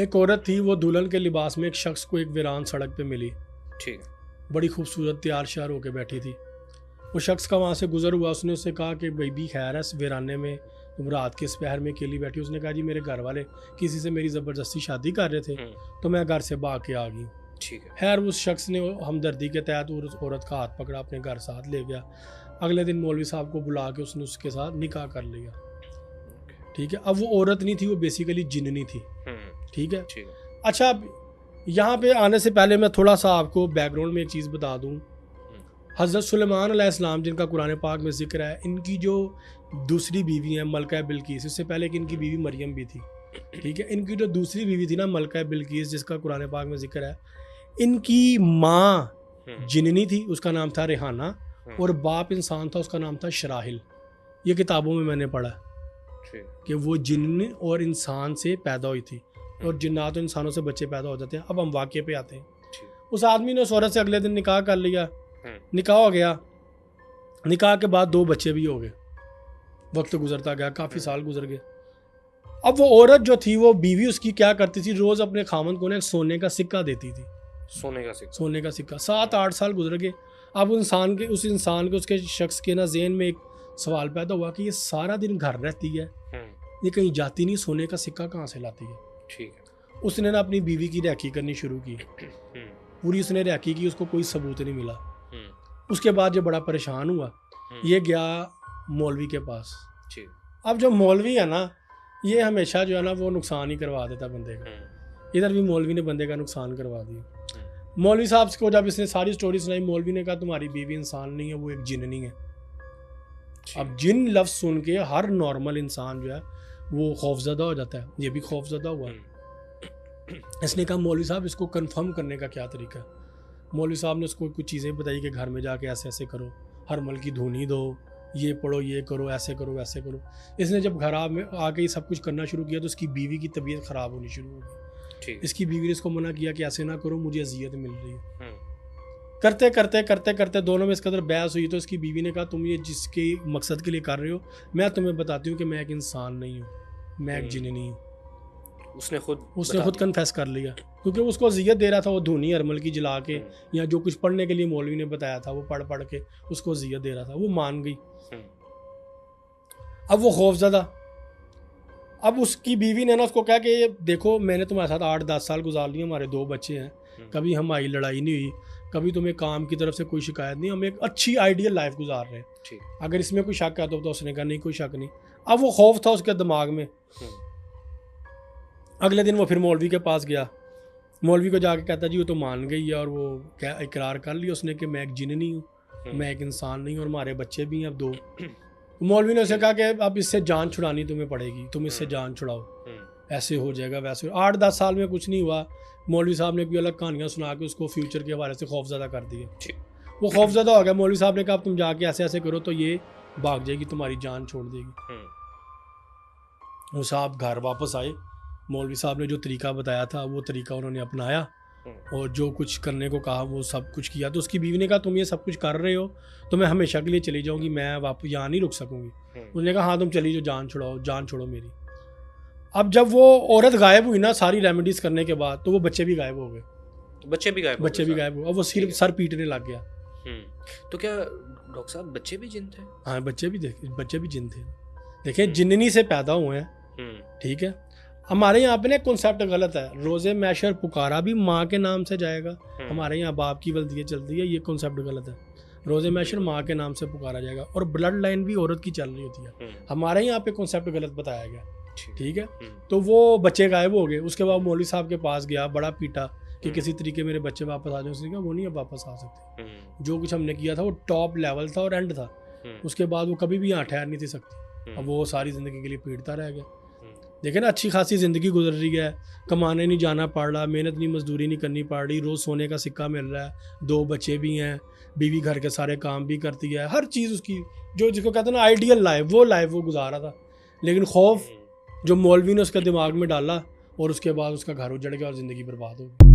एक औरत थी, वो दुल्हन के लिबास में एक शख्स को एक वीरान सड़क पे मिली। ठीक। बड़ी खूबसूरत तैयार श्यार होकर बैठी थी। वो शख्स का वहाँ से गुजर हुआ, उसने उससे कहा कि भाई खैर है, इस वीराने में तुम रात के इस पहर में अकेली बैठी। उसने कहा जी मेरे घर वाले किसी से मेरी ज़बरदस्ती शादी कर रहे थे तो मैं घर से भाग के आ गई। ठीक है। खैर उस शख्स ने हमदर्दी के तहत उस औरत का हाथ पकड़ा, अपने घर साथ ले गया। अगले दिन मौलवी साहब को बुला के उसने उसके साथ निकाह कर लिया। ठीक है, अब वो औरत नहीं थी, वो बेसिकली जिन्नी थी। ठीक है। अच्छा, अब यहाँ पे आने से पहले मैं थोड़ा सा आपको बैकग्राउंड में एक चीज़ बता दूँ। हज़रत सुलेमान अलैहिस्सलाम जिनका कुरान पाक में जिक्र है, इनकी जो दूसरी बीवी है मलका बिल्कीस, इससे पहले कि इनकी बीवी मरियम भी थी। ठीक है, इनकी जो दूसरी बीवी थी ना मलका बिल्कीस, जिसका कुरान पाक में जिक्र है, इनकी माँ जिन्नी थी, उसका नाम था रेहाना, और बाप इंसान था, उसका नाम था शराहिल। ये किताबों में मैंने पढ़ा कि वो जिन्न और इंसान से पैदा हुई थी, और जिन्नात और इंसानों से बच्चे पैदा हो जाते हैं। अब हम वाक़े पे आते हैं। उस आदमी ने उस औरत से अगले दिन निकाह कर लिया, निकाह हो गया। निकाह के बाद 2 बच्चे भी हो गए। वक्त गुजरता गया, काफ़ी साल गुजर गए। अब वो औरत जो थी, वो बीवी उसकी क्या करती थी, रोज़ अपने खामन को एक सोने का सिक्का देती थी। सोने का सिक्का 7-8 साल गुजर गए। अब उस इंसान के उसके शख्स के ना ज़हन में एक सवाल पैदा हुआ कि ये सारा दिन घर रहती है, ये कहीं जाती नहीं, सोने का सिक्का कहाँ से लाती है। ठीक है। उसने ना अपनी बीवी की रैकी करनी शुरू की। पूरी उसने रैकी की, उसको कोई सबूत नहीं मिला। उसके बाद जो बड़ा परेशान हुआ, ये गया मौलवी के पास। अब जो मौलवी है ना, ये हमेशा जो है ना वो नुकसान ही करवा देता बंदे का। इधर भी मौलवी ने बंदे का नुकसान करवा दिया। मौलवी साहब को जब इसने सारी स्टोरी सुनाई, मौलवी ने कहा तुम्हारी बीवी इंसान नहीं है, वो एक जिन्नी है। अब जिन लफ्ज़ सुन के हर नॉर्मल इंसान जो है वो खौफजदा हो जाता है। ये भी खौफजदा हुआ। इसने कहा मौलवी साहब इसको कंफर्म करने का क्या तरीका है। मौलवी साहब ने उसको कुछ चीज़ें बताई कि घर में जाके ऐसे ऐसे करो, हर मल की धुनी दो, ये पढ़ो, ये करो, ऐसे करो, वैसे करो। इसने जब घर में आके सब कुछ करना शुरू किया तो उसकी बीवी की तबीयत ख़राब होनी शुरू हो गई। इसकी बीवी ने इसको मना किया कि ऐसे ना करो, मुझे अजियत मिल रही है। करते करते करते करते दोनों में इस कदर बहस हुई तो इसकी बीवी ने कहा तुम ये जिसके मकसद के लिए कर रहे हो, मैं तुम्हें बताती हूँ कि मैं एक इंसान नहीं हूँ, मैं एक जिन्नी हूँ। उसने खुद कन्फेस कर लिया, क्योंकि उसको अजियत दे रहा था वो धुनी अरमल की जला के, या जो कुछ पढ़ने के लिए मौलवी ने बताया था वो पढ़ पढ़ के उसको अजियत दे रहा था। वो मान गई। अब वो खौफजदा। अब उसकी बीवी ने ना उसको कहा कि देखो मैंने तुम्हारे साथ 8-10 साल गुजार लिए, हमारे 2 बच्चे हैं, कभी हमारी लड़ाई नहीं हुई, कभी तुम्हें काम की तरफ से कोई शिकायत नहीं, हम एक अच्छी आइडियल लाइफ गुजार रहे हैं। अगर इसमें कोई शक है तो उसने कहा नहीं कोई शक नहीं। अब वो खौफ था उसके दिमाग में। अगले दिन वो फिर मौलवी के पास गया। मौलवी को जाके कहता जी वो तो मान गई है, और वो क्या इकरार कर लिया उसने कि मैं एक जिन्नी हूँ, मैं एक इंसान नहीं हूँ, और हमारे बच्चे भी हैं अब 2। मौलवी ने उसे कहा कि अब इससे जान छुड़ानी तुम्हें पड़ेगी, तुम इससे जान छुड़ाओ, ऐसे हो जाएगा वैसे। 8-10 साल में कुछ नहीं हुआ। मौलवी साहब ने कोई अलग कहानियाँ सुना के उसको फ्यूचर के हवाले से खौफजदा कर दिया। वो खौफजदा हो गया। मौलवी साहब ने कहा अब तुम जाके ऐसे ऐसे करो तो ये भाग जाएगी, तुम्हारी जान छोड़ देगी। वो साहब घर वापस आए। मौलवी साहब ने जो तरीका बताया था वो तरीका उन्होंने अपनाया, और जो कुछ करने को कहा वो सब कुछ किया। तो उसकी बीवी ने कहा तुम ये सब कुछ कर रहे हो तो मैं हमेशा के लिए चली जाऊंगी, मैं वापस यहाँ नहीं रुक सकूंगी। उसने कहा हाँ तुम चली जाओ, जान छुड़ाओ, जान छोड़ो मेरी। अब जब वो औरत गायब हुई ना सारी रेमेडीज करने के बाद, तो वो बच्चे भी गायब हो गए। बच्चे भी गायब हो। अब वो सिर्फ सर पीटने लग गया। तो क्या डॉक्टर साहब बच्चे भी जिन थे? हाँ बच्चे भी जिन थे। देखें जिन्नी से पैदा हुए हैं। ठीक है, हमारे यहाँ पे ना कॉन्सेप्ट गलत है। रोज़े मैशर पुकारा भी माँ के नाम से जाएगा, हमारे यहाँ बाप की वल्दियत चलती है, ये कॉन्सेप्ट गलत है। रोज़े मैशर माँ के नाम से पुकारा जाएगा, और ब्लड लाइन भी औरत की चल रही होती है। हमारे यहाँ पे कॉन्सेप्ट गलत बताया गया। ठीक है, तो वो बच्चे गायब हो गए। उसके बाद मौलवी साहब के पास गया, बड़ा पीटा कि किसी तरीके मेरे बच्चे वापस आ जाए। उसने कहा वो नहीं अब वापस आ सकते, जो कुछ हमने किया था वो टॉप लेवल था और एंड था, उसके बाद वो कभी भी यहाँ ठहर नहीं थी सकती। अब वो सारी ज़िंदगी के लिए पीटता रह गया। देखें ना, अच्छी खासी ज़िंदगी गुजर रही है, कमाने नहीं जाना पड़ रहा, मेहनत नहीं मजदूरी नहीं करनी पड़ रही, रोज़ सोने का सिक्का मिल रहा है, 2 बच्चे भी हैं, बीवी घर के सारे काम भी करती है, हर चीज़ उसकी जो जिसको कहते हैं ना आइडियल लाइफ, वो लाइफ वो गुजारा था। लेकिन खौफ जो मौलवी ने उसके दिमाग में डाला, और उसके बाद उसका घर उजड़ गया और ज़िंदगी बर्बाद हो गई।